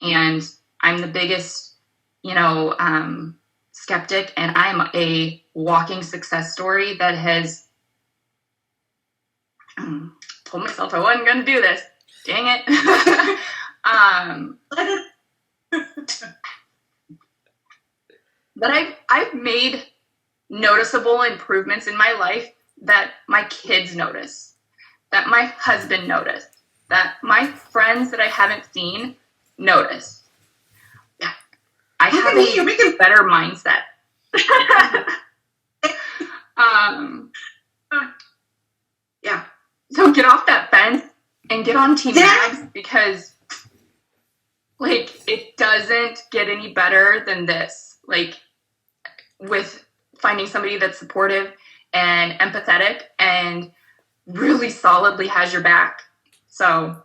And I'm the biggest, skeptic, and I'm a walking success story that has told myself I wasn't going to do this. Dang it. But I've made noticeable improvements in my life that my kids notice, that my husband noticed, that my friends that I haven't seen notice. Yeah. I have a better mindset. Yeah. So get off that fence and get on Team Mags, because it doesn't get any better than this. With finding somebody that's supportive and empathetic and really solidly has your back. So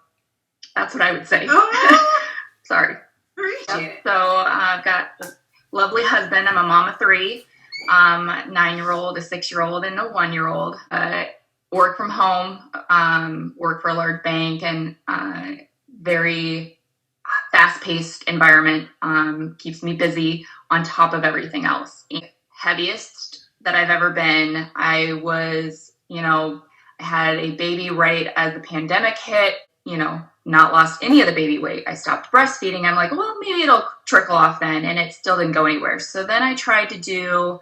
that's what I would say. Oh, sorry. Yep. So I've got a lovely husband. I'm a mom of 3, a 9-year-old, a 6-year-old, and a 1-year-old. Work from home, work for a large bank, and very fast-paced environment. Keeps me busy on top of everything else. Heaviest that I've ever been. I was, I had a baby right as the pandemic hit, not lost any of the baby weight. I stopped breastfeeding. I'm like, well, maybe it'll trickle off then. And it still didn't go anywhere. So then I tried to do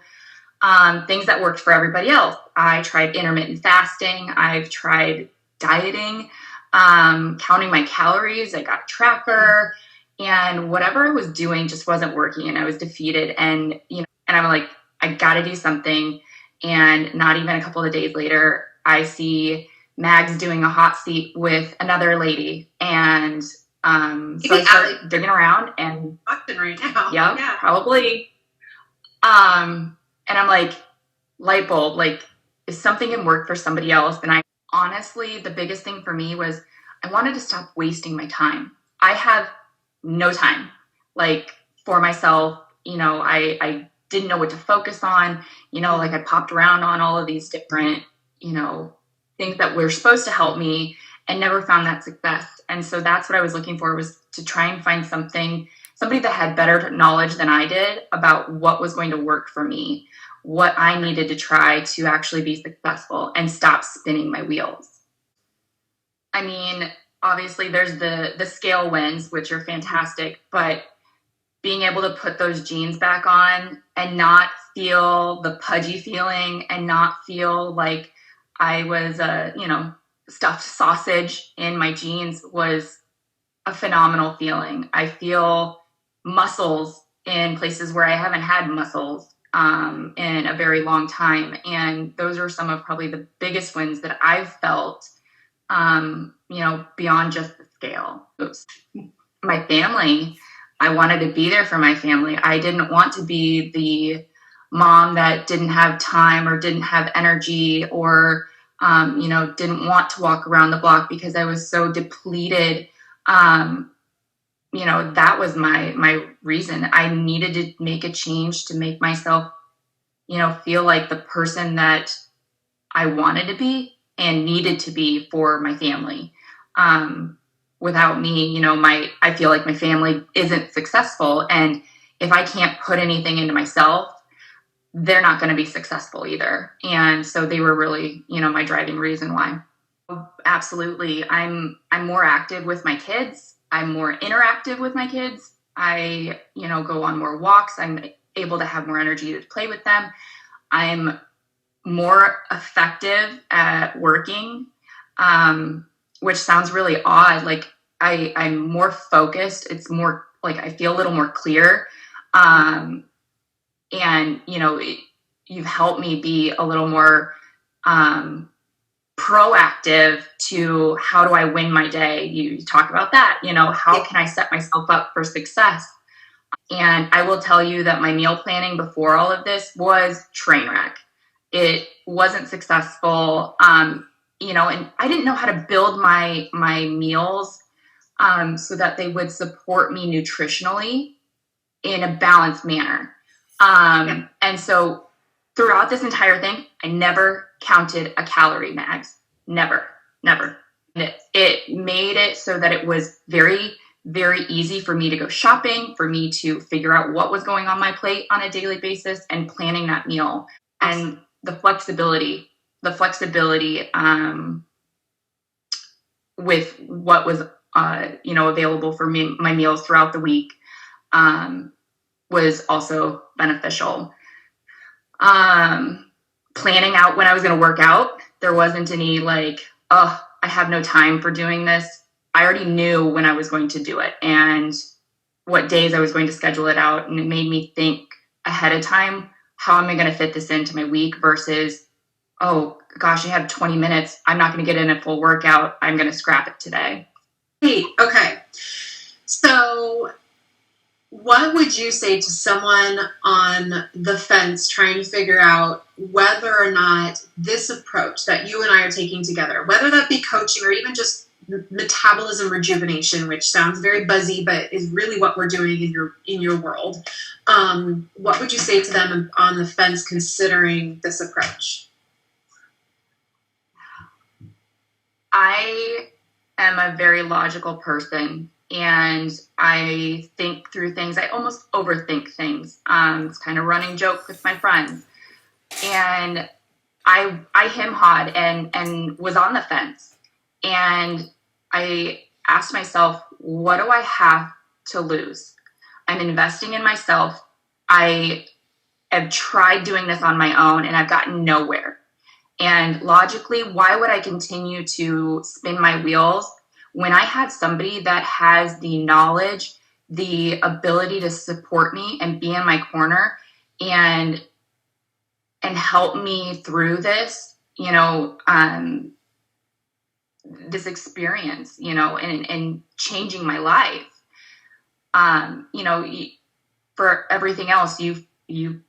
things that worked for everybody else. I tried intermittent fasting. I've tried dieting, counting my calories. I got a tracker, and whatever I was doing just wasn't working, and I was defeated. And, and I'm like, I got to do something. And not even a couple of days later, I see Mags doing a hot seat with another lady. And so I started digging around and right now. Yeah, probably. And I'm like, light bulb, if something can work for somebody else, then honestly, the biggest thing for me was I wanted to stop wasting my time. I have no time, for myself. I didn't know what to focus on. I popped around on all of these different, things that were supposed to help me, and never found that success. And so that's what I was looking for, was to try and find somebody that had better knowledge than I did about what was going to work for me, what I needed to try to actually be successful and stop spinning my wheels. I mean, obviously there's the scale wins, which are fantastic, but being able to put those jeans back on and not feel the pudgy feeling, and not feel like I was a, stuffed sausage in my jeans, was a phenomenal feeling. I feel muscles in places where I haven't had muscles in a very long time. And those are some of probably the biggest wins that I've felt, beyond just the scale. Oops. My family, I wanted to be there for my family. I didn't want to be the mom that didn't have time or didn't have energy, or, didn't want to walk around the block because I was so depleted. That was my reason. I needed to make a change to make myself, feel like the person that I wanted to be and needed to be for my family. Without me, I feel like my family isn't successful. And if I can't put anything into myself, they're not going to be successful either. And so they were really, my driving reason why. Absolutely. I'm more active with my kids. I'm more interactive with my kids. I, go on more walks. I'm able to have more energy to play with them. I'm more effective at working, which sounds really odd. I'm more focused. It's more I feel a little more clear. And, you've helped me be a little more proactive to how do I win my day? You talk about that, how can I set myself up for success? And I will tell you that my meal planning before all of this was train wreck. It wasn't successful, and I didn't know how to build my meals so that they would support me nutritionally in a balanced manner. And so throughout this entire thing, I never counted a calorie, Mags. Never. It made it so that it was very very easy for me to go shopping, for me to figure out what was going on my plate on a daily basis and planning that meal. And the flexibility with what was, available for me, my meals throughout the week, was also beneficial. Planning out when I was going to work out, there wasn't any like, oh, I have no time for doing this. I already knew when I was going to do it and what days I was going to schedule it out. And it made me think ahead of time, how am I going to fit this into my week versus, oh gosh, I have 20 minutes. I'm not going to get in a full workout. I'm going to scrap it today. Okay. So what would you say to someone on the fence trying to figure out whether or not this approach that you and I are taking together, whether that be coaching or even just metabolism rejuvenation, which sounds very buzzy, but is really what we're doing in your world. What would you say to them on the fence considering this approach? I am a very logical person and I think through things. I almost overthink things. It's kind of a running joke with my friends. And I hem-hawed and was on the fence. And I asked myself, what do I have to lose? I'm investing in myself. I have tried doing this on my own and I've gotten nowhere. And logically, why would I continue to spin my wheels when I have somebody that has the knowledge, the ability to support me and be in my corner and help me through this, this experience, and changing my life. For everything else, you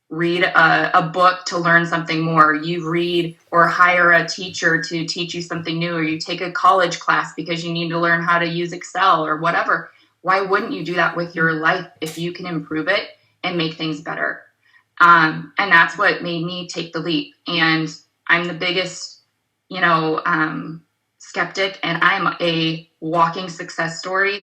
read a book to learn something more. You read or hire a teacher to teach you something new, or you take a college class because you need to learn how to use Excel or whatever. Why wouldn't you do that with your life if you can improve it and make things better? And that's what made me take the leap. And I'm the biggest, skeptic, and I'm a walking success story.